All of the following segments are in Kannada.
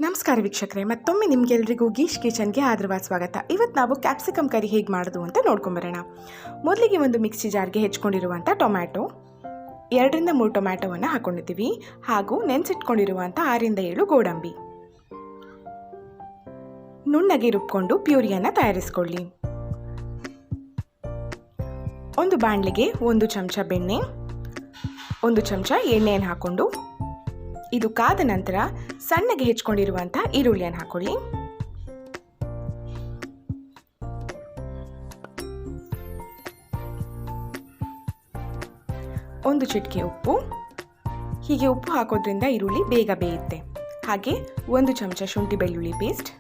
ನಮಸ್ಕಾರ ವೀಕ್ಷಕರೇ, ಮತ್ತೊಮ್ಮೆ ನಿಮಗೆಲ್ಲರಿಗೂ ಗೀಶ್ ಕಿಚನ್ಗೆ ಆದರವಾದ ಸ್ವಾಗತ. ಇವತ್ತು ನಾವು ಕ್ಯಾಪ್ಸಿಕಮ್ ಕರಿ ಹೇಗೆ ಮಾಡೋದು ಅಂತ ನೋಡ್ಕೊಂಬರೋಣ. ಮೊದಲಿಗೆ ಒಂದು ಮಿಕ್ಸಿ ಜಾರ್ಗೆ ಹೆಚ್ಕೊಂಡಿರುವಂಥ ಟೊಮ್ಯಾಟೊ, 2ರಿಂದ 3 ಟೊಮ್ಯಾಟೊವನ್ನು ಹಾಕ್ಕೊಂಡಿದ್ದೀವಿ. ಹಾಗೂ ನೆನೆಸಿಟ್ಕೊಂಡಿರುವಂಥ 6ರಿಂದ 7 ಗೋಡಂಬಿ ನುಣ್ಣಗೆ ರುಬ್ಕೊಂಡು ಪ್ಯೂರಿಯನ್ನು ತಯಾರಿಸ್ಕೊಳ್ಳಿ. ಒಂದು ಬಾಣಲೆಗೆ 1 ಚಮಚ ಬೆಣ್ಣೆ, 1 ಚಮಚ ಎಣ್ಣೆಯನ್ನು ಹಾಕ್ಕೊಂಡು ಇದು ಕಾದ ನಂತರ ಸಣ್ಣಗೆ ಹೆಚ್ಕೊಂಡಿರುವಂಥ ಈರುಳ್ಳಿಯನ್ನು ಹಾಕೊಳ್ಳಿ. ಒಂದು ಚಿಟಿಕೆ ಉಪ್ಪು. ಹೀಗೆ ಉಪ್ಪು ಹಾಕೋದ್ರಿಂದ ಈರುಳ್ಳಿ ಬೇಗ ಬೇಯುತ್ತೆ. ಹಾಗೆ 1 ಚಮಚ ಶುಂಠಿ ಬೆಳ್ಳುಳ್ಳಿ ಪೇಸ್ಟ್.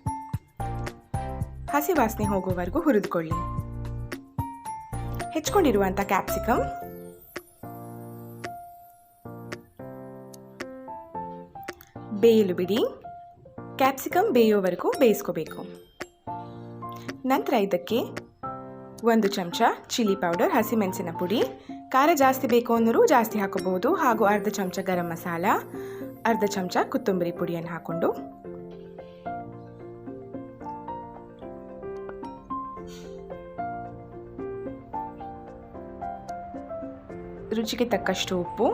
ಹಸಿ ವಾಸನೆ ಹೋಗುವವರೆಗೂ ಹುರಿದುಕೊಳ್ಳಿ. ಹೆಚ್ಕೊಂಡಿರುವಂಥ ಕ್ಯಾಪ್ಸಿಕಮ್, ಬೇಯಲು ಬಿಡಿ. ಕ್ಯಾಪ್ಸಿಕಮ್ ಬೇಯೋವರೆಗೂ ಬೇಯಿಸ್ಕೋಬೇಕು. ನಂತರ ಇದಕ್ಕೆ 1 ಚಮಚ ಚಿಲ್ಲಿ ಪೌಡರ್, ಹಸಿಮೆಣಸಿನ ಪುಡಿ. ಖಾರ ಜಾಸ್ತಿ ಬೇಕು ಅನ್ನೋರು ಜಾಸ್ತಿ ಹಾಕೋಬಹುದು. ಹಾಗೂ 1/2 ಚಮಚ ಗರಂ ಮಸಾಲ, 1/2 ಚಮಚ ಕೊತ್ತಂಬರಿ ಪುಡಿಯನ್ನು ಹಾಕ್ಕೊಂಡು ರುಚಿಗೆ ತಕ್ಕಷ್ಟು ಉಪ್ಪು,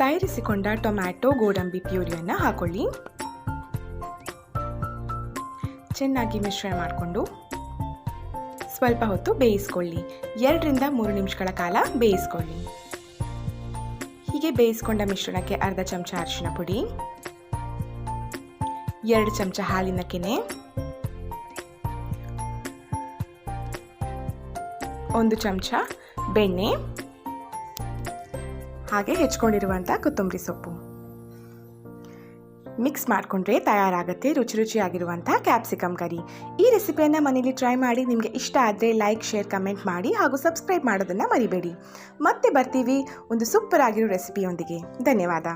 ತಯಾರಿಸಿಕೊಂಡ ಟೊಮ್ಯಾಟೊ ಗೋಡಂಬಿ ಪ್ಯೂರಿಯನ್ನು ಹಾಕೊಳ್ಳಿ. ಚೆನ್ನಾಗಿ ಮಿಶ್ರಣ ಮಾಡಿಕೊಂಡು ಸ್ವಲ್ಪ ಹೊತ್ತು ಬೇಯಿಸ್ಕೊಳ್ಳಿ. 2ರಿಂದ 3 ನಿಮಿಷಗಳ ಕಾಲ ಬೇಯಿಸ್ಕೊಳ್ಳಿ. ಹೀಗೆ ಬೇಯಿಸ್ಕೊಂಡ ಮಿಶ್ರಣಕ್ಕೆ 1/2 ಚಮಚ ಅರಿಶಿನ ಪುಡಿ, 2 ಚಮಚ ಹಾಲಿನ ಕೆನೆ, 1 ಚಮಚ ಬೆಣ್ಣೆ, ಹಾಗೆ ಹೆಚ್ಕೊಂಡಿರುವಂಥ ಕೊತ್ತಂಬರಿ ಸೊಪ್ಪು ಮಿಕ್ಸ್ ಮಾಡಿಕೊಂಡ್ರೆ ತಯಾರಾಗುತ್ತೆ ರುಚಿಯಾಗಿರುವಂಥ ಕ್ಯಾಪ್ಸಿಕಮ್ ಕರಿ. ಈ ರೆಸಿಪಿಯನ್ನು ಮನೇಲಿ ಟ್ರೈ ಮಾಡಿ. ನಿಮಗೆ ಇಷ್ಟ ಆದರೆ ಲೈಕ್, ಶೇರ್, ಕಮೆಂಟ್ ಮಾಡಿ ಹಾಗೂ ಸಬ್ಸ್ಕ್ರೈಬ್ ಮಾಡೋದನ್ನು ಮರಿಬೇಡಿ. ಮತ್ತೆ ಬರ್ತೀವಿ ಒಂದು ಸೂಪರ್ ಆಗಿರೋ ರೆಸಿಪಿಯೊಂದಿಗೆ. ಧನ್ಯವಾದ.